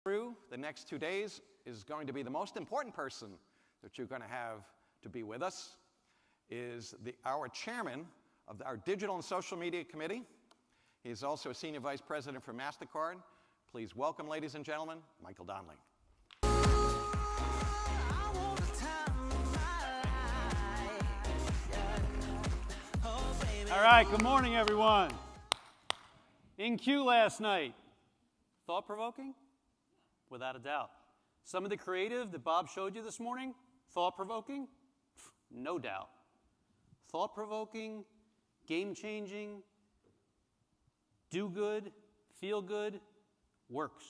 Through the next 2 days is going to be the most important person that you're going to have to be with us is our chairman of our Digital and Social Media Committee. He's also a senior vice president for MasterCard. Please welcome, ladies and gentlemen, Michael Donnelly. All right, good morning, everyone. In queue last night. Thought-provoking? Without a doubt. Some of the creative that Bob showed you this morning, thought-provoking? No doubt. Thought-provoking, game-changing, do good, feel good, works.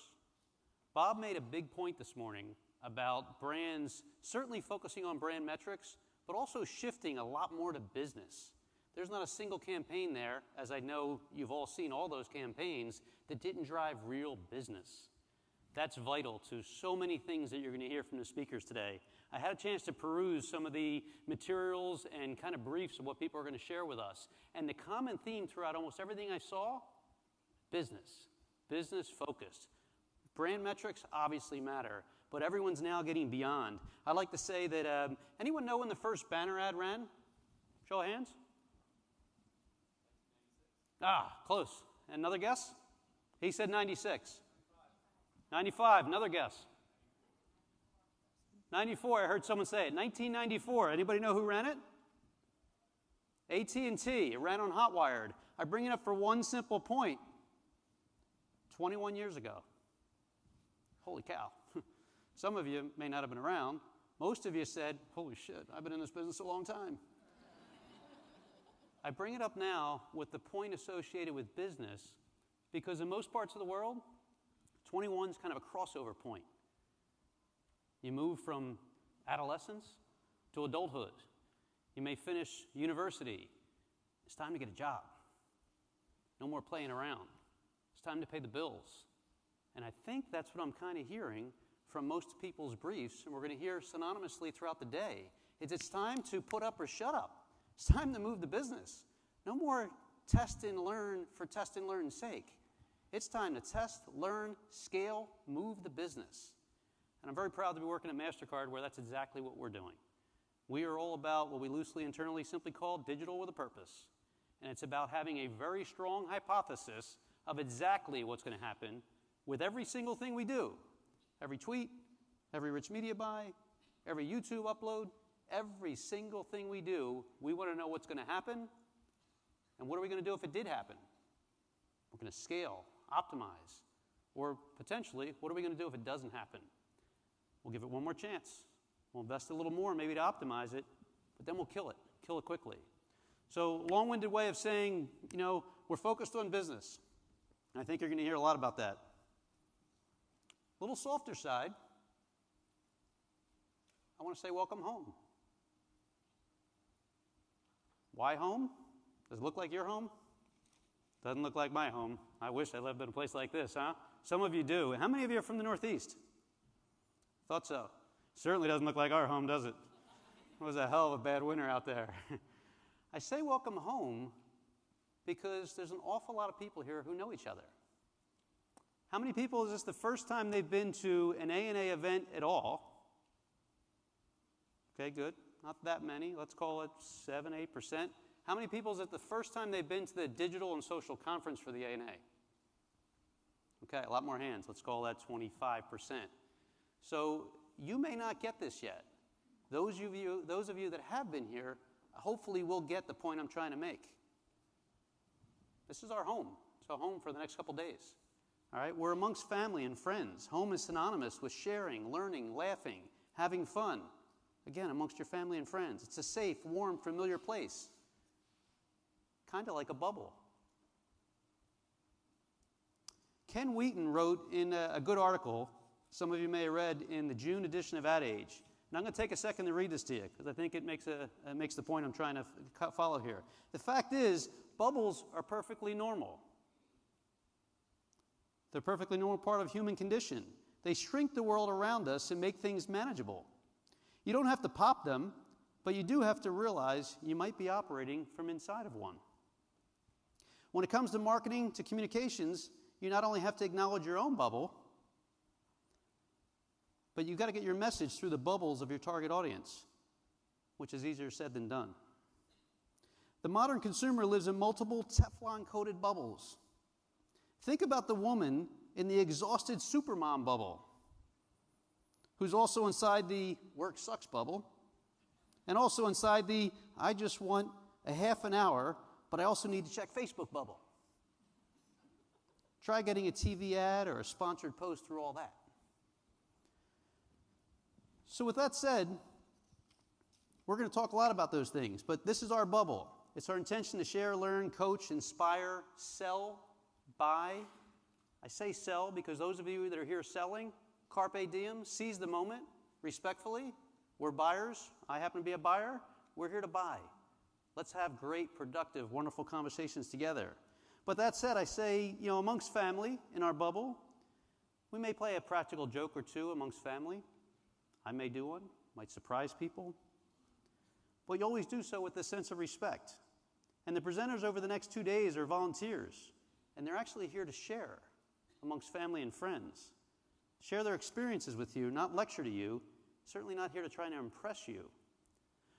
Bob made a big point this morning about brands certainly focusing on brand metrics, but also shifting a lot more to business. There's not a single campaign there, as I know you've all seen all those campaigns, that didn't drive real business. That's vital to so many things that you're going to hear from the speakers today. I had a chance to peruse some of the materials and kind of briefs of what people are going to share with us. And the common theme throughout almost everything I saw, business. Business focused. Brand metrics obviously matter, but everyone's now getting beyond. I'd like to say that, anyone know when the first banner ad ran? Show of hands. Close. Another guess? He said 96. 95, another guess. 94, I heard someone say it. 1994, anybody know who ran it? AT&T, it ran on Hotwired. I bring it up for one simple point. 21 years ago. Holy cow. Some of you may not have been around. Most of you said, holy shit, I've been in this business a long time. I bring it up now with the point associated with business because in most parts of the world, 21 is kind of a crossover point. You move from adolescence to adulthood. You may finish university. It's time to get a job. No more playing around. It's time to pay the bills. And I think that's what I'm kind of hearing from most people's briefs, and we're going to hear synonymously throughout the day, is it's time to put up or shut up. It's time to move the business. No more test and learn for test and learn's sake. It's time to test, learn, scale, move the business. And I'm very proud to be working at MasterCard where that's exactly what we're doing. We are all about what we loosely internally simply call digital with a purpose. And it's about having a very strong hypothesis of exactly what's going to happen with every single thing we do. Every tweet, every rich media buy, every YouTube upload, every single thing we do, we want to know what's going to happen. And what are we going to do if it did happen? We're going to scale, optimize, or potentially, what are we going to do if it doesn't happen? We'll give it one more chance. We'll invest a little more maybe to optimize it, but then we'll kill it quickly. So long-winded way of saying, we're focused on business. And I think you're going to hear a lot about that. A little softer side, I want to say welcome home. Why home? Does it look like your home? Doesn't look like my home. I wish I lived in a place like this, huh? Some of you do. How many of you are from the Northeast? Thought so. Certainly doesn't look like our home, does it? It was a hell of a bad winter out there. I say welcome home because there's an awful lot of people here who know each other. How many people is this the first time they've been to an A&A event at all? Okay, good. Not that many. Let's call it 7, 8%. How many people is it the first time they've been to the Digital and Social Conference for the A&A? Okay, a lot more hands. Let's call that 25%. So you may not get this yet. Those of you that have been here hopefully will get the point I'm trying to make. This is our home. It's our home for the next couple days. All right, we're amongst family and friends. Home is synonymous with sharing, learning, laughing, having fun. Again, amongst your family and friends. It's a safe, warm, familiar place. Kind of like a bubble. Ken Wheaton wrote in a good article, some of you may have read in the June edition of Ad Age. And I'm going to take a second to read this to you because I think it makes the point I'm trying to follow here. The fact is, bubbles are perfectly normal. They're a perfectly normal part of human condition. They shrink the world around us and make things manageable. You don't have to pop them, but you do have to realize you might be operating from inside of one. When it comes to marketing to communications, you not only have to acknowledge your own bubble, But you've got to get your message through the bubbles of your target audience, which is easier said than done. The modern consumer lives in multiple Teflon-coated bubbles. Think about the woman in the exhausted supermom bubble, who's also inside the work sucks bubble, and also inside the I just want a half an hour, but I also need to check Facebook bubble. Try getting a TV ad or a sponsored post through all that. So with that said, we're going to talk a lot about those things, but this is our bubble. It's our intention to share, learn, coach, inspire, sell, buy. I say sell because those of you that are here selling, carpe diem, seize the moment, respectfully. We're buyers. I happen to be a buyer. We're here to buy. Let's have great, productive, wonderful conversations together. But that said, I say, amongst family in our bubble, we may play a practical joke or two amongst family. I may do one, might surprise people. But you always do so with a sense of respect. And the presenters over the next 2 days are volunteers, and they're actually here to share amongst family and friends. Share their experiences with you, not lecture to you, certainly not here to try to impress you.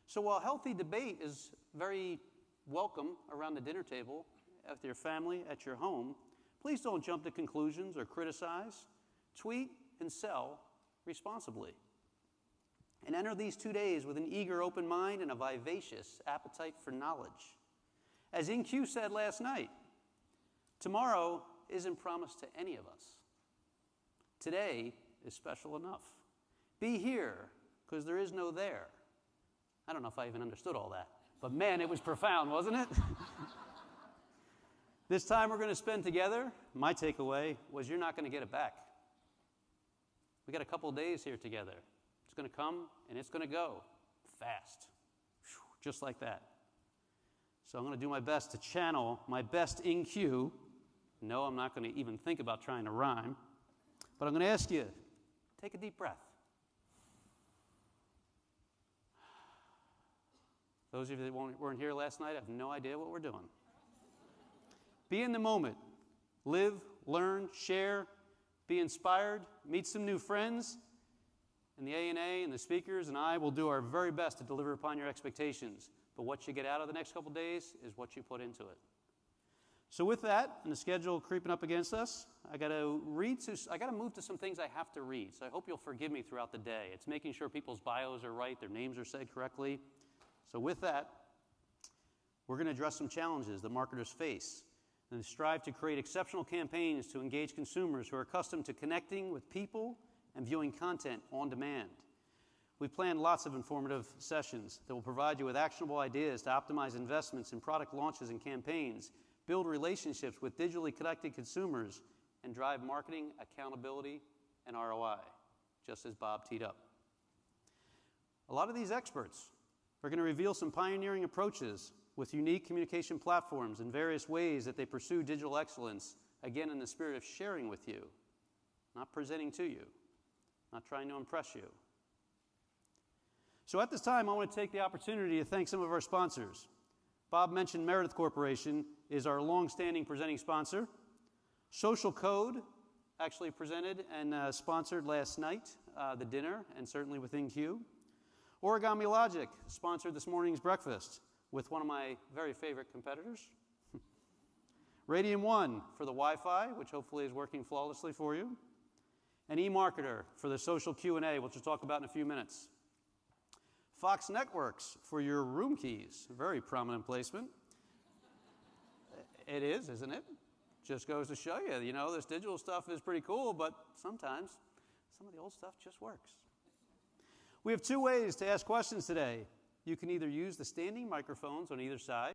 So while healthy debate is very welcome around the dinner table, with your family, at your home, please don't jump to conclusions or criticize. Tweet and sell responsibly. And enter these 2 days with an eager, open mind and a vivacious appetite for knowledge. As InQ said last night, tomorrow isn't promised to any of us. Today is special enough. Be here, because there is no there. I don't know if I even understood all that, but man, it was profound, wasn't it? This time we're going to spend together, my takeaway was you're not going to get it back. We got a couple of days here together. It's going to come and it's going to go fast, just like that. So I'm going to do my best to channel my best InQ. No, I'm not going to even think about trying to rhyme, but I'm going to ask you, take a deep breath. Those of you that weren't here last night have no idea what we're doing. Be in the moment. Live, learn, share, be inspired, meet some new friends. And the A&A and the speakers and I will do our very best to deliver upon your expectations. But what you get out of the next couple of days is what you put into it. So with that, and the schedule creeping up against us, I got to move to some things I have to read. So I hope you'll forgive me throughout the day. It's making sure people's bios are right, their names are said correctly. So with that, we're going to address some challenges that marketers face and strive to create exceptional campaigns to engage consumers who are accustomed to connecting with people and viewing content on demand. We've planned lots of informative sessions that will provide you with actionable ideas to optimize investments in product launches and campaigns, build relationships with digitally connected consumers, and drive marketing, accountability, and ROI, just as Bob teed up. A lot of these experts are going to reveal some pioneering approaches with unique communication platforms and various ways that they pursue digital excellence, again in the spirit of sharing with you, not presenting to you, not trying to impress you. So at this time, I want to take the opportunity to thank some of our sponsors. Bob mentioned Meredith Corporation is our long-standing presenting sponsor. Social Code actually presented and sponsored last night, the dinner, and certainly with InQ. Origami Logic sponsored this morning's breakfast with one of my very favorite competitors. Radian One for the Wi-Fi, which hopefully is working flawlessly for you. And eMarketer for the social Q&A, which we'll talk about in a few minutes. Fox Networks for your room keys, very prominent placement. It is, isn't it? Just goes to show you, this digital stuff is pretty cool, but sometimes some of the old stuff just works. We have 2 ways to ask questions today. You can either use the standing microphones on either side,